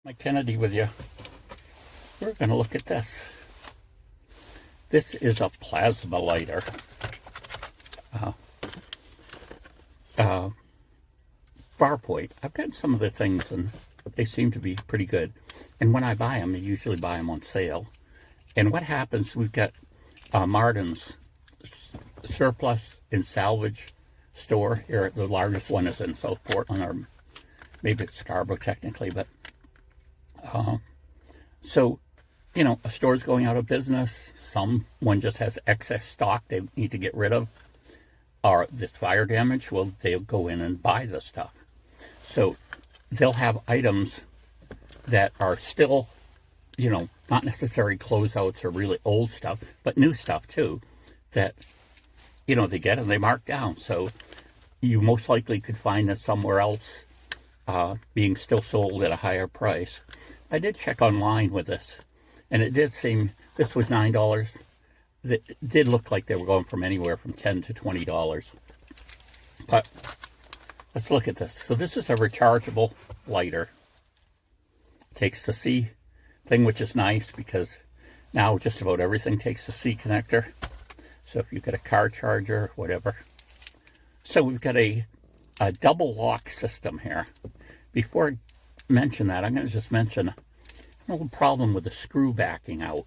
Mike Kennedy with you. We're going to look at this. This is a plasma lighter. Farppint. I've got some of the things and they seem to be pretty good. And when I buy them, I usually buy them on sale. And what happens, we've got Marden's surplus and salvage store here. The largest one is in South Portland, or maybe it's Scarborough technically, but so, you know, a store's going out of business. Someone just has excess stock they need to get rid of, or this fire damage. Well, they'll go in and buy the stuff. So they'll have items that are still, you know, not necessarily closeouts or really old stuff, but new stuff too, that, you know, they get and they mark down. So you most likely could find this somewhere else, being still sold at a higher price. I did check online with this, and it did seem this was $9. It did look like they were going from anywhere from $10 to $20. But let's look at this. So this is a rechargeable lighter. Takes the C thing, which is nice because now just about everything takes the C connector. So if you've got a car charger, whatever. So we've got a double lock system here. Before I mention that, I'm going to just mention a little problem with the screw backing out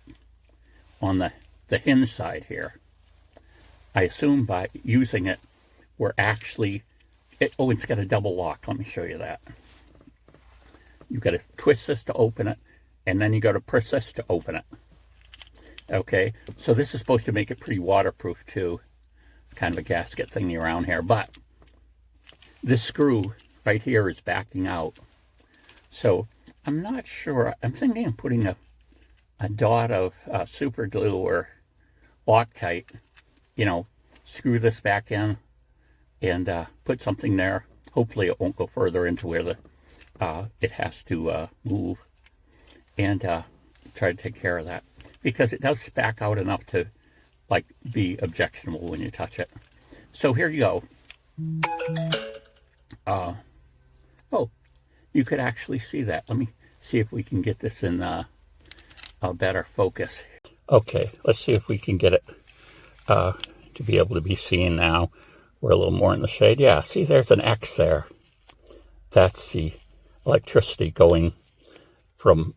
on the hinge side here. I assume by using it, we're actually, it's got a double lock. Let me show you that. You've got to twist this to open it, and then you got to press this to open it. Okay, so this is supposed to make it pretty waterproof too. Kind of a gasket thingy around here, but this screw right here is backing out. So I'm not sure. I'm thinking of putting a dot of super glue or Loctite, you know, screw this back in and put something there. Hopefully it won't go further into where the it has to move, and try to take care of that, because it does back out enough to like be objectionable when you touch it. So here you go. Oh, you could actually see that. Let me see if we can get this in a better focus. Okay, let's see if we can get it to be able to be seen now. We're a little more in the shade. Yeah, see, there's an X there. That's the electricity going from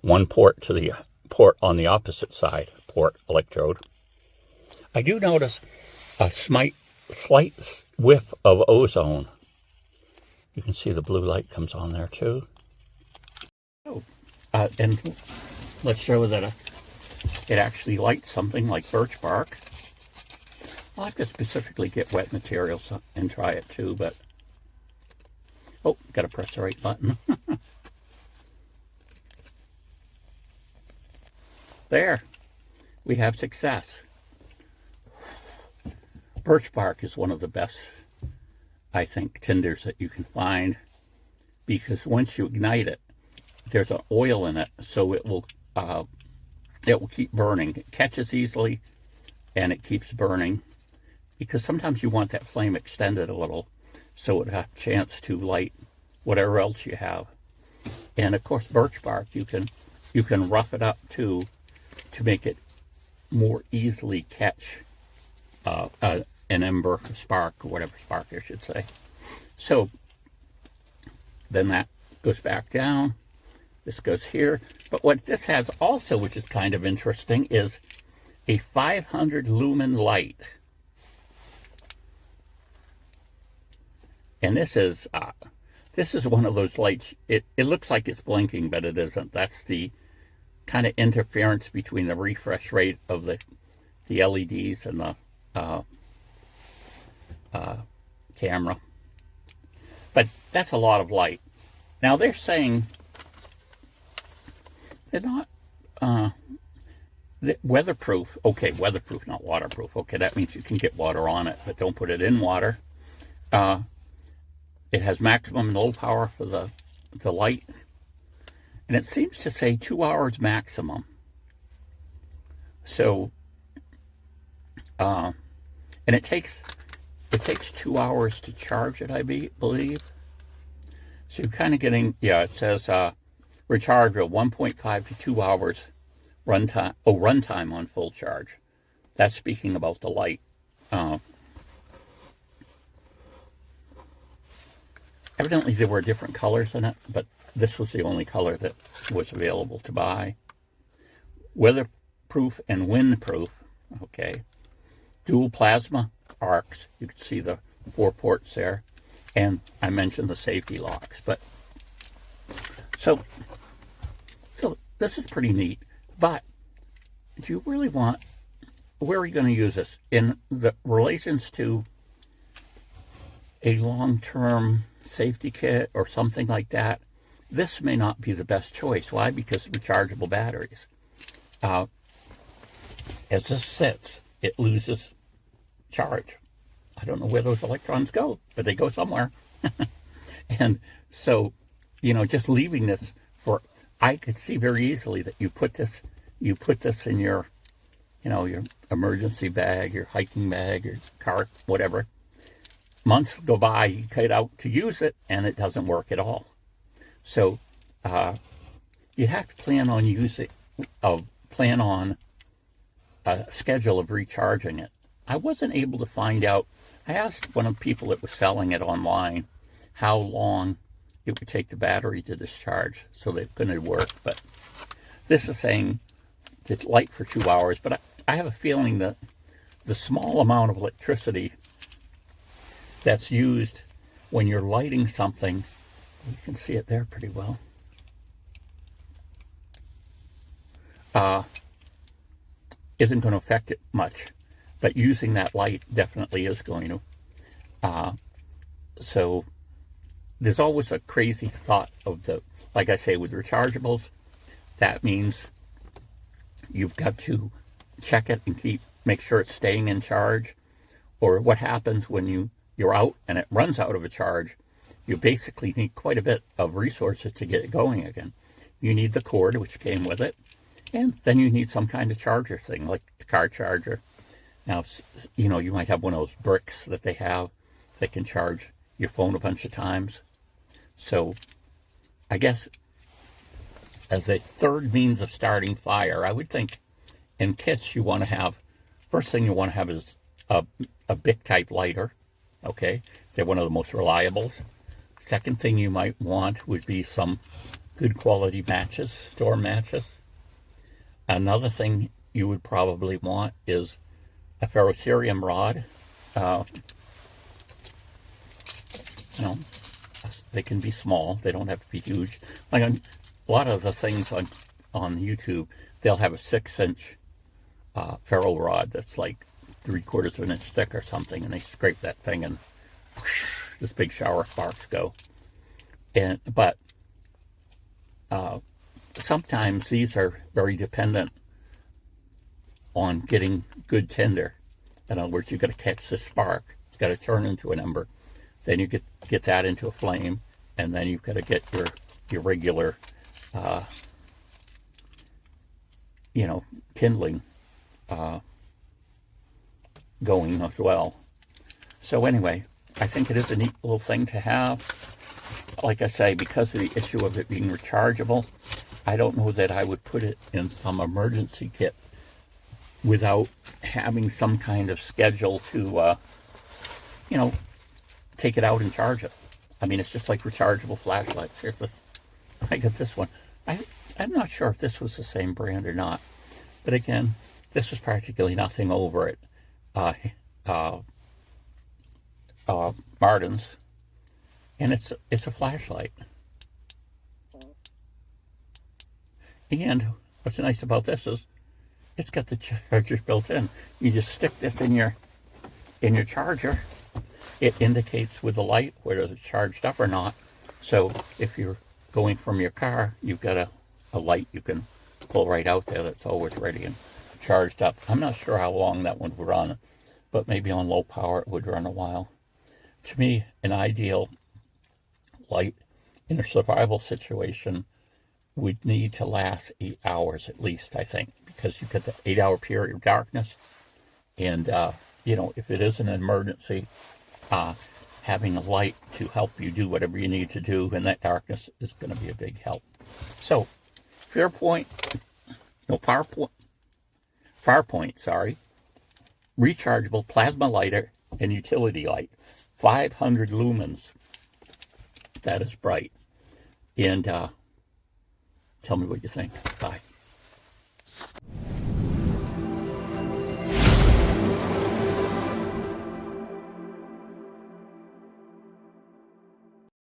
one port to the port on the opposite side, port electrode. I do notice a slight whiff of ozone. You can see the blue light comes on there too. Oh, and let's show that it actually lights something like birch bark. I'll have to specifically get wet materials and try it too, but oh, got to press the right button. There, we have success. Birch bark is one of the best, I think, tinders that you can find, because once you ignite it, there's an oil in it, so it will keep burning. It catches easily, and it keeps burning, because sometimes you want that flame extended a little, so it has a chance to light whatever else you have. And of course, birch bark, you can rough it up too, to make it more easily catch an ember, a spark, or whatever spark I should say. So then that goes back down. This goes here. But what this has also, which is kind of interesting, is a 500 lumen light. And this is one of those lights. It looks like it's blinking, but it isn't. That's the kind of interference between the refresh rate of the LEDs and the camera. But that's a lot of light. Now they're saying they're not weatherproof. Okay, weatherproof, not waterproof. Okay, that means you can get water on it, but don't put it in water. It has maximum low power for the light. And it seems to say 2 hours maximum. So, and it takes 2 hours to charge it, I believe. So you're kind of getting, yeah, it says Rechargeable, 1.5 to 2 hours runtime on full charge. That's speaking about the light. Evidently there were different colors in it, but this was the only color that was available to buy. Weatherproof and windproof, okay. Dual plasma arcs, you can see the 4 ports there. And I mentioned the safety locks, but so this is pretty neat. But do you really want, where are you going to use this? In the relations to a long-term safety kit or something like that, this may not be the best choice. Why? Because rechargeable batteries. As this sits, it loses charge. I don't know where those electrons go, but they go somewhere. And so, just leaving this for, I could see very easily that you put this in your, your emergency bag, your hiking bag, your car, whatever. Months go by, you cut out to use it, and it doesn't work at all. So you have to plan on a schedule of recharging it. I wasn't able to find out. I asked one of the people that was selling it online how long it would take the battery to discharge so that it's going to work. But this is saying it's light for 2 hours. But I have a feeling that the small amount of electricity that's used when you're lighting something, you can see it there pretty well, isn't going to affect it much. But using that light definitely is going to. So there's always a crazy thought of like I say, with rechargeables, that means you've got to check it and make sure it's staying in charge. Or what happens when you're out and it runs out of a charge, you basically need quite a bit of resources to get it going again. You need the cord, which came with it, and then you need some kind of charger thing, like a car charger. Now, you might have one of those bricks that they have that can charge your phone a bunch of times. So I guess as a third means of starting fire, I would think in kits you want to have, first thing you want to have is a Bic type lighter. Okay, they're one of the most reliables. Second thing you might want would be some good quality matches, storm matches. Another thing you would probably want is a ferrocerium rod. They can be small. They don't have to be huge. Like a lot of the things on YouTube, they'll have a 6-inch ferro rod that's like 3/4 of an inch thick or something, and they scrape that thing and whoosh, this big shower of sparks go. But sometimes these are very dependent on getting good tinder. In other words, you've got to catch the spark. It's got to turn into an ember. Then you get that into a flame, and then you've got to get your regular, kindling going as well. So anyway, I think it is a neat little thing to have. Like I say, because of the issue of it being rechargeable, I don't know that I would put it in some emergency kit without having some kind of schedule to, take it out and charge it. I mean, it's just like rechargeable flashlights. I got this one. I'm not sure if this was the same brand or not. But again, this was practically nothing over it. Marden's. And it's a flashlight. And what's nice about this is it's got the chargers built in. You just stick this in your charger. It indicates with the light whether it's charged up or not. So if you're going from your car, you've got a light you can pull right out there that's always ready and charged up. I'm not sure how long that one would run, but maybe on low power it would run a while. To me, an ideal light in a survival situation would need to last 8 hours at least, I think, because you get the 8-hour period of darkness. And, if it is an emergency, having a light to help you do whatever you need to do in that darkness is going to be a big help. So, Farppint, sorry, rechargeable plasma lighter and utility light, 500 lumens. That is bright. And tell me what you think. Bye.